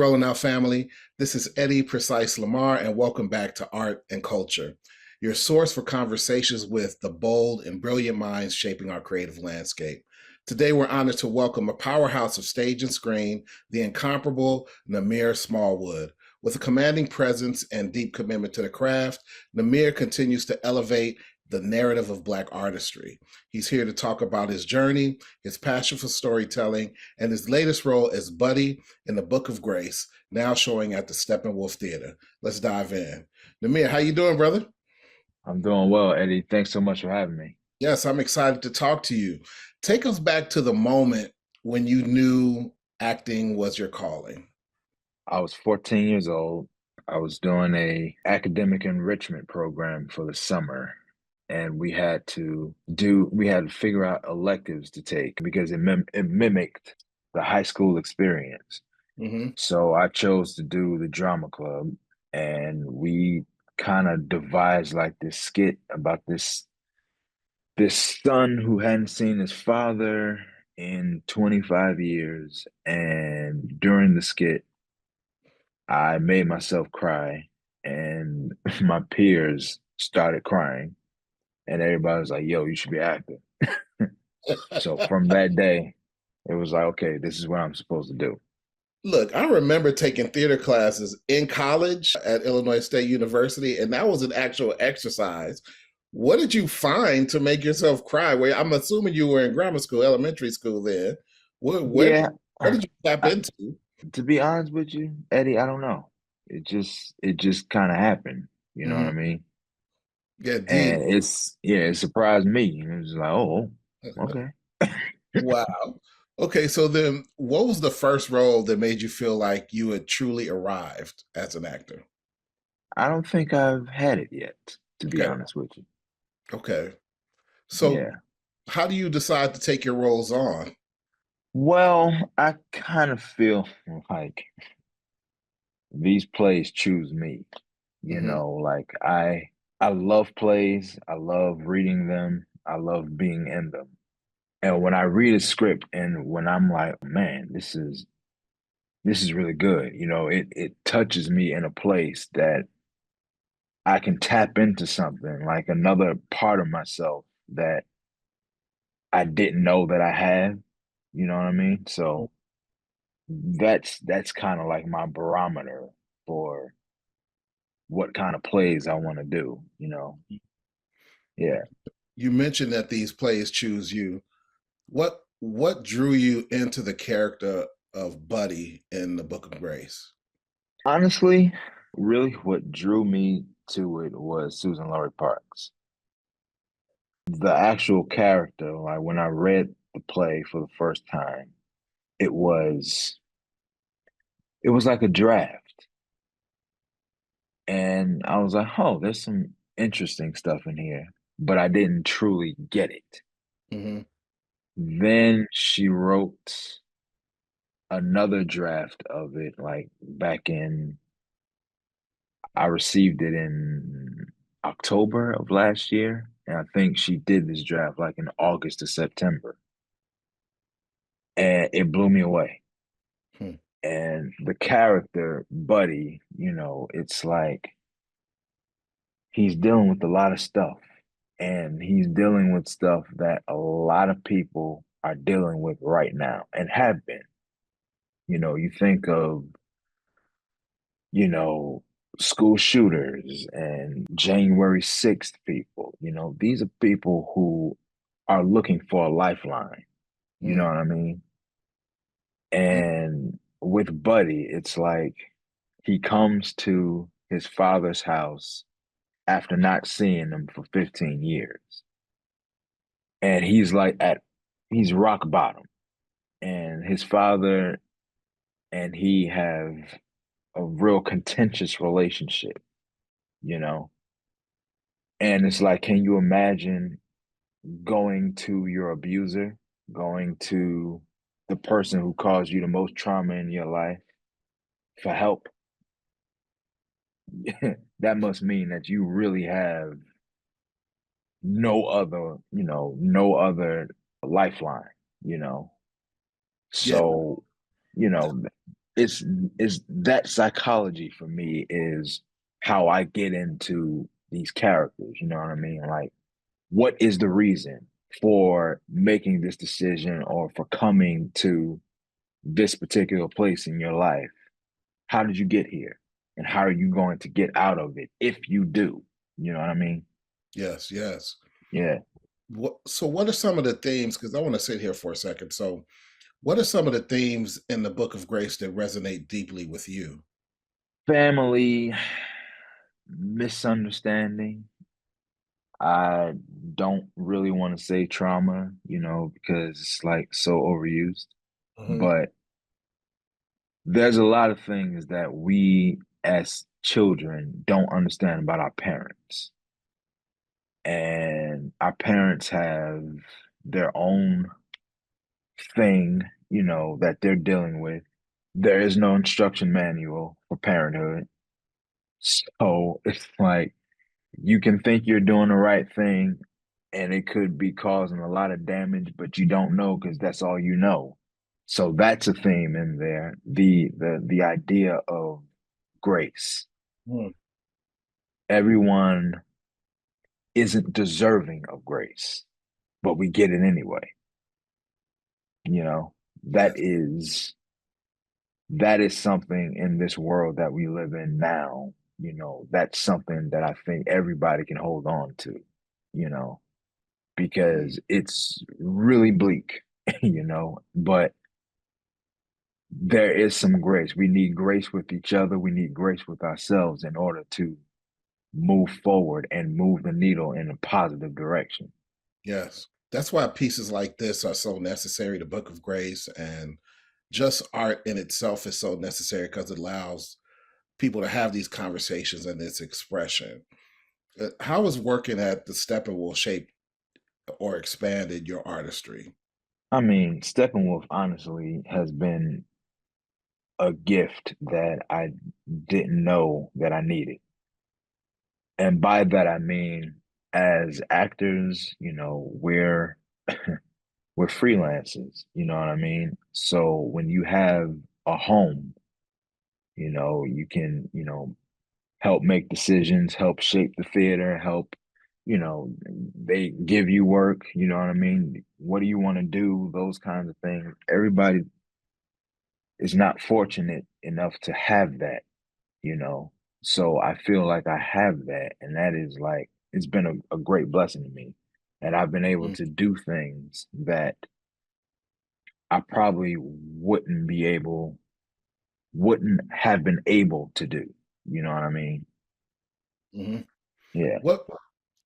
Rolling Out family. This is Eddy Precise Lamarre, and welcome back to Art and Culture, your source for conversations with the bold and brilliant minds shaping our creative landscape. Today, we're honored to welcome a powerhouse of stage and screen, the incomparable Namir Smallwood. With a commanding presence and deep commitment to the craft, Namir continues to elevate the narrative of Black artistry. He's here to talk about his journey, his passion for storytelling, and his latest role as Buddy in the Book of Grace, now showing at the Steppenwolf Theatre. Let's dive in. Namir, how you doing, brother? I'm doing well, Eddie. Thanks so much for having me. Yes, I'm excited to talk to you. Take us back to the moment when you knew acting was your calling. I was 14 years old. I was doing a academic enrichment program for the summer, and we had to figure out electives to take because it mimicked the high school experience. Mm-hmm. So I chose to do the drama club, and we kind of devised like this skit about this son who hadn't seen his father in 25 years. And during the skit, I made myself cry, and my peers started crying, and everybody was like, yo, you should be acting. So from that day, it was like, okay, this is what I'm supposed to do. Look, I remember taking theater classes in college at Illinois State University, and that was an actual exercise. What did you find to make yourself cry? Well, I'm assuming you were in grammar school, elementary school then. Yeah, What did you tap I, into? to be honest with you, Eddie, I don't know. It just kind of happened. You know what I Mhm. mean? Yeah, deep. And it surprised me. And it was like, oh, okay. Wow. Okay, so then what was the first role that made you feel like you had truly arrived as an actor? I don't think I've had it yet, to be Okay, honest with you. okay. So Yeah. how do you decide to take your roles on? Well, I kind of feel like these plays choose me. Hmm. Like I love plays, I love reading them, I love being in them. And when I read a script and when I'm like, man, this is really good, it touches me in a place that I can tap into something, like another part of myself that I didn't know that I had. You know what I mean? So that's kind of like my barometer for what kind of plays I want to do. Yeah. You mentioned that these plays choose you. What drew you into the character of Buddy in the Book of Grace? Honestly, really what drew me to it was Suzan-Lori Parks. The actual character, like when I read the play for the first time, it was it was like a draft. And I was like, oh, there's some interesting stuff in here, but I didn't truly get it. Hmm. Then she wrote another draft of it, like back in, I received it in October of last year. And I think she did this draft like in August to September. And it blew me away. Hmm. And the character, Buddy, it's like he's dealing with a lot of stuff. And he's dealing with stuff that a lot of people are dealing with right now and have been. You think of, you know, school shooters and January 6th people. These are people who are looking for a lifeline. You know Hmm. what I mean? And with Buddy, it's like he comes to his father's house after not seeing him for 15 years. And he's rock bottom. And his father and he have a real contentious relationship, you know? And it's like, can you imagine going to your abuser, going to the person who caused you the most trauma in your life for help? That must mean that you really have no other lifeline, you know? Yeah, So, you know, it's it's that psychology for me is how I get into these characters. You know what I mean? Like, what is the reason for making this decision or for coming to this particular place in your life? How did you get here? And how are you going to get out of it if you do? You know what I mean? Yes, yes. Yeah. What are some of the themes? Because I want to sit here for a second. So, what are some of the themes in the Book of Grace that resonate deeply with you? Family, misunderstanding. I don't really want to say trauma, because it's like so overused. Hmm. But there's a lot of things that we as children don't understand about our parents. And our parents have their own thing, that they're dealing with. There is no instruction manual for parenthood. So it's like you can think you're doing the right thing and it could be causing a lot of damage, but you don't know because that's all you know. So that's a theme in there. The idea of grace. Hmm. Everyone isn't deserving of grace, but we get it anyway. You know, that Yes. is that is something in this world that we live in now. That's something that I think everybody can hold on to, you know, Mm. because it's really bleak, but there is some grace. We need grace with each other. We need grace with ourselves in order to move forward and move the needle in a positive direction. Yes. That's why pieces like this are so necessary. The Book of Grace and just art in itself is so necessary because it allows people to have these conversations and this expression. How has working at the Steppenwolf shaped or expanded your artistry? I mean, Steppenwolf honestly has been a gift that I didn't know that I needed. And by that I mean as actors, we're freelancers, you know what I mean? So when you have a home, you can, help make decisions, help shape the theater, they give you work, you know what I mean? What do you want to do? Those kinds of things. Everybody is not fortunate enough to have that, you know. So I feel like I have that, and that is like it's been a great blessing to me. And I've been able Mm. to do things that I probably wouldn't have been able to do. You know what I mean? Hmm. Yeah. What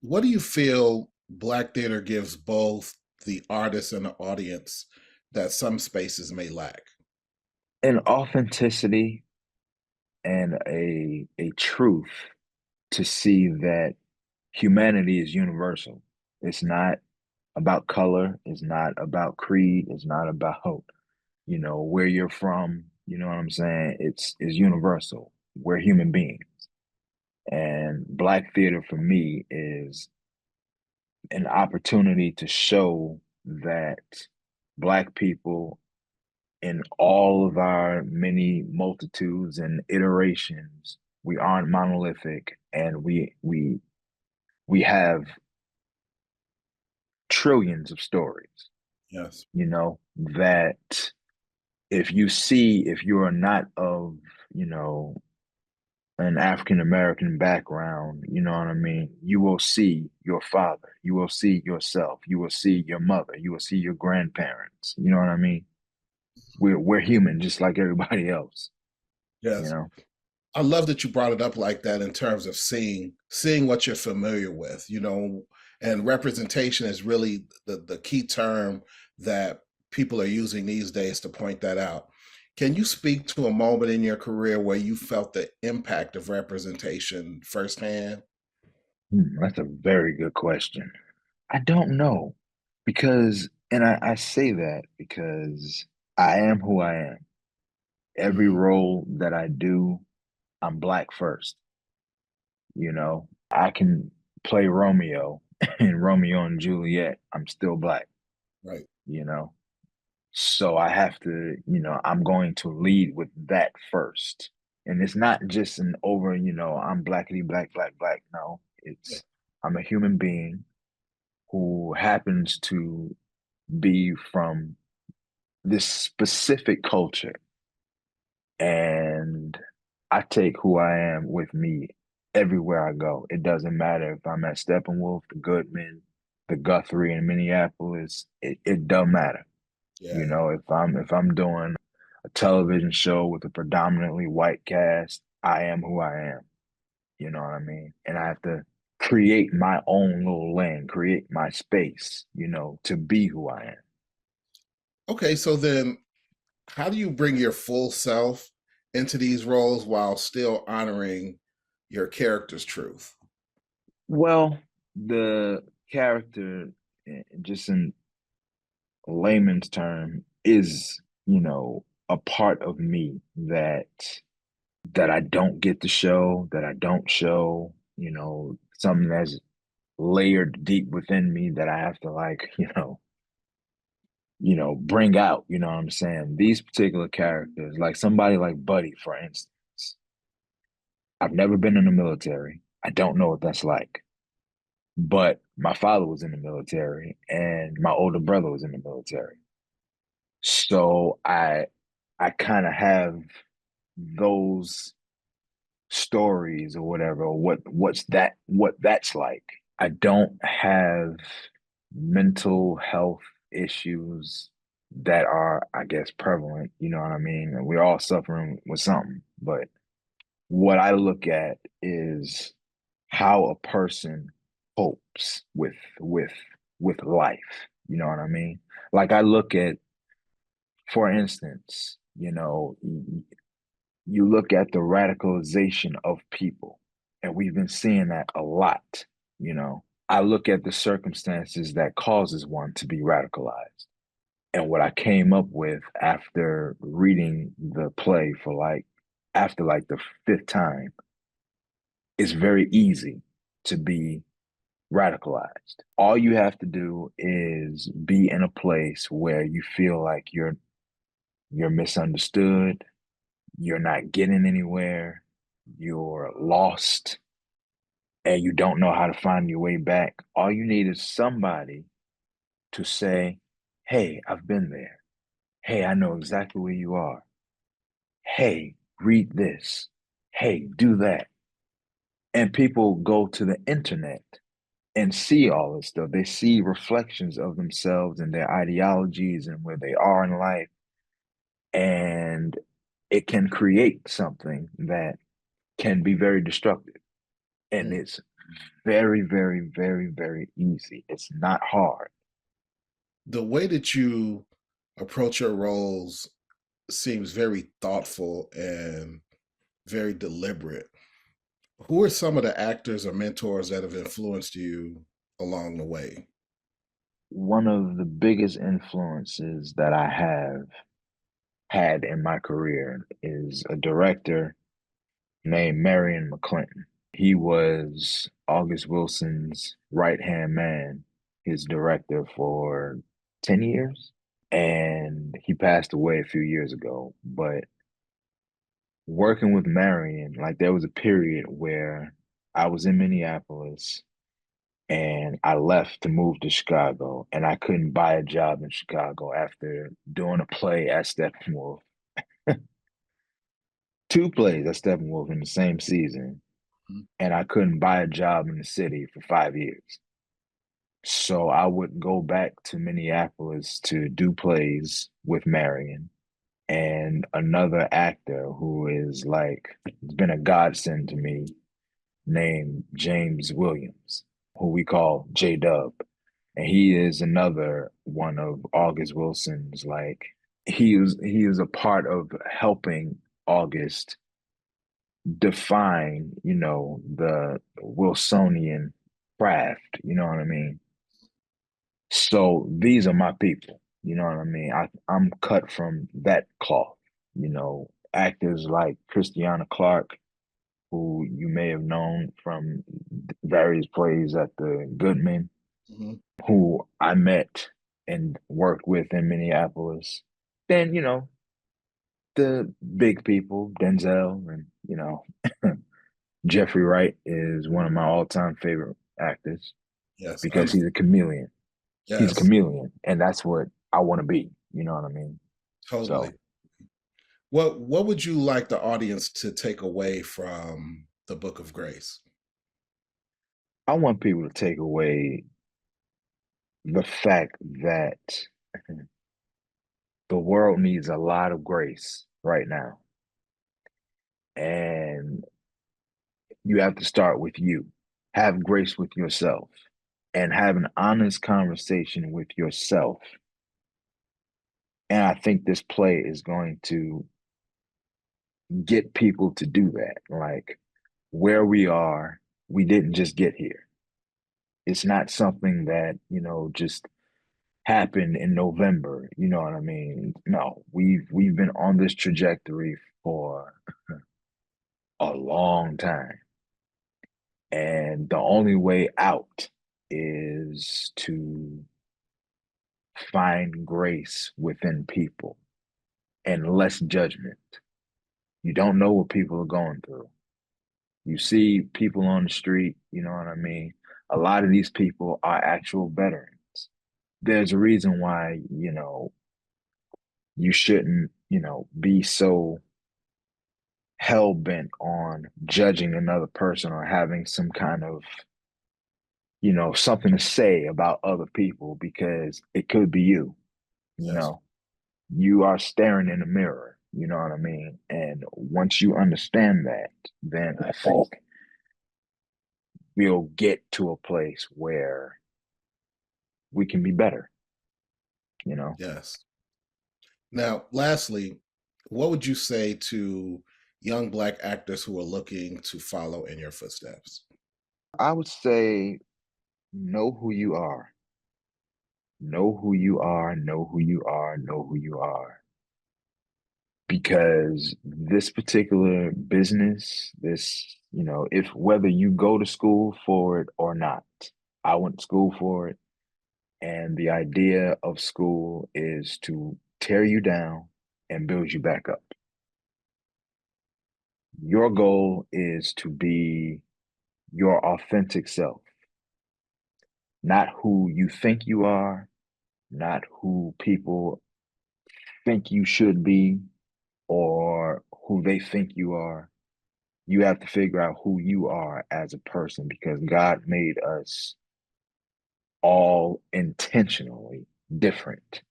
What do you feel Black theater gives both the artist and the audience that some spaces may lack? An authenticity and a truth to see that humanity is universal. It's not about color, it's not about creed, it's not about, where you're from, you know what I'm saying? It's universal. We're human beings. And Black theater for me is an opportunity to show that Black people in all of our many multitudes and iterations, we aren't monolithic and we have trillions of stories, Yes. that if you are not of, you know, an African American background, you know what I mean? You will see your father, you will see yourself, you will see your mother, you will see your grandparents. You know what I mean? We're human just like everybody else, you Yes. know? I love that you brought it up like that in terms of seeing what you're familiar with, and representation is really the key term that people are using these days to point that out. Can you speak to a moment in your career where you felt the impact of representation firsthand? That's a very good question. I don't know and I say that because I am who I am. Every Hmm. role that I do, I'm Black first. I can play Romeo in Romeo and Juliet. I'm still Black, Right. you know. So I have to, I'm going to lead with that first. And it's not just an over, I'm blackity black, black, black. No, Yeah. I'm a human being who happens to be from this specific culture. And I take who I am with me everywhere I go. It doesn't matter if I'm at Steppenwolf, the Goodman, the Guthrie in Minneapolis. It doesn't matter. Yeah. If I'm doing a television show with a predominantly white cast, I am who I am. You know what I mean? And I have to create my own little lane, create my space, to be who I am. Okay, so then how do you bring your full self into these roles while still honoring your character's truth? Well, the character, just in layman's term, is, a part of me that I don't get to show, that I don't show, something that's layered deep within me that I have to like, bring out, you know what I'm saying? These particular characters, like somebody like Buddy, for instance, I've never been in the military. I don't know what that's like. But my father was in the military and my older brother was in the military. So I kind of have those stories or whatever, or what that's like. I don't have mental health issues that are, I guess, prevalent. You know what I mean? And we're all suffering with something. But what I look at is how a person copes with life. You know what I mean? Like I look at, for instance, you look at the radicalization of people, and we've been seeing that a lot. I look at the circumstances that causes one to be radicalized. And what I came up with after reading the play for after like the fifth time, it's very easy to be radicalized. All you have to do is be in a place where you feel like you're misunderstood, you're not getting anywhere, you're lost, and you don't know how to find your way back. All you need is somebody to say, "Hey, I've been there. Hey, I know exactly where you are. Hey, read this. Hey, do that." And people go to the internet and see all this stuff. They see reflections of themselves and their ideologies and where they are in life. And it can create something that can be very destructive. And Mm. it's very, very, very, very easy. It's not hard. The way that you approach your roles seems very thoughtful and very deliberate. Who are some of the actors or mentors that have influenced you along the way? One of the biggest influences that I have had in my career is a director named Marion McClinton. He was August Wilson's right-hand man, his director for 10 years. And he passed away a few years ago. But working with Marion, like there was a period where I was in Minneapolis and I left to move to Chicago, and I couldn't buy a job in Chicago after doing a play at Steppenwolf, two plays at Steppenwolf in the same season, Mhm. and I couldn't buy a job in the city for 5 years. So I would go back to Minneapolis to do plays with Marion and another actor who is like, has been a godsend to me, named James Williams, who we call J Dub. And he is another one of August Wilson's, like he is a part of helping August define, the Wilsonian craft, you know what I mean? So these are my people, you know what I mean? I'm cut from that cloth, actors like Christiana Clark, who you may have known from various plays at the Goodman, Mhm. who I met and worked with in Minneapolis. Then, the big people, Denzel and, Jeffrey Wright is one of my all-time favorite actors Yes, because he's a chameleon. He's a yes, chameleon, and that's what I want to be. You know what I mean? totally. So What would you like the audience to take away from the Book of Grace? I want people to take away the fact that the world needs a lot of grace right now. And you have to start with you. Have grace with yourself and have an honest conversation with yourself. And I think this play is going to get people to do that. Like where we are, we didn't just get here. It's not something that, just happened in November. You know what I mean? No, we've been on this trajectory for a long time. And the only way out is to find grace within people and less judgment. You don't know what people are going through. You see people on the street, you know what I mean? A lot of these people are actual veterans. There's a reason why, you shouldn't, be so hell bent on judging another person or having some kind of, something to say about other people because it could be you, you Yes, know. You are staring in the mirror, you know what I mean? And once you understand that, then I think we'll get to a place where we can be better, you know? yes. Now, lastly, what would you say to young Black actors who are looking to follow in your footsteps? I would say know who you are. Know who you are, know who you are, know who you are. Because this particular business, if whether you go to school for it or not, I went to school for it. And the idea of school is to tear you down and build you back up. Your goal is to be your authentic self, not who you think you are, not who people think you should be, or who they think you are. You have to figure out who you are as a person because God made us all intentionally different.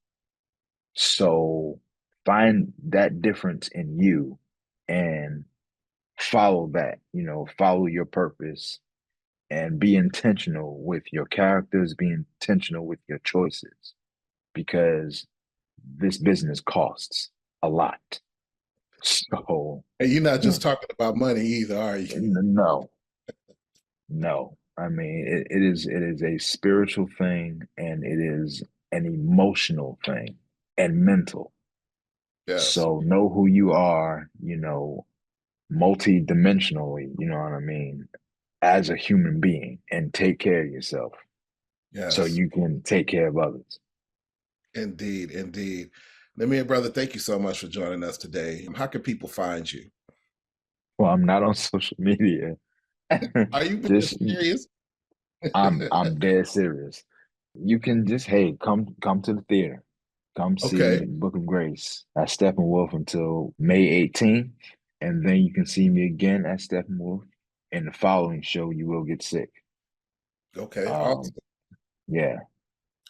So find that difference in you and follow that, follow your purpose and be intentional with your characters, be intentional with your choices because this business costs a lot. So, And you're not just mm, talking about money either, are you? no, no. I mean, it is a spiritual thing and it is an emotional thing and mental. Yes, So know who you are, multi-dimensionally, you know what I mean, as a human being and take care of yourself so yes, you can take care of others. indeed, indeed. Namir, brother, thank you so much for joining us today. How can people find you? Well, I'm not on social media. Are you being Just serious? I'm dead serious. You can just come to the theater. Come see Okay, Book of Grace at Steppenwolf until May 18th. And then you can see me again at Steppenwolf. In the following show, you will get sick. okay, Um, awesome. yeah.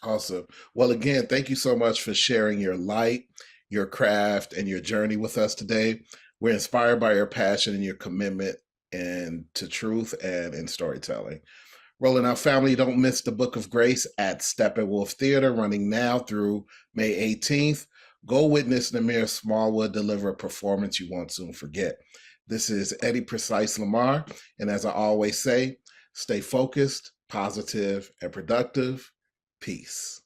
Awesome. Well, again, thank you so much for sharing your light, your craft, and your journey with us today. We're inspired by your passion and your commitment and to truth and in storytelling. Rolling Out family, don't miss the Book of Grace at Steppenwolf Theatre, running now through May 18th. Go witness Namir Smallwood deliver a performance you won't soon forget. This is Eddy Precise Lamarre, and as I always say, stay focused, positive, and productive. Peace.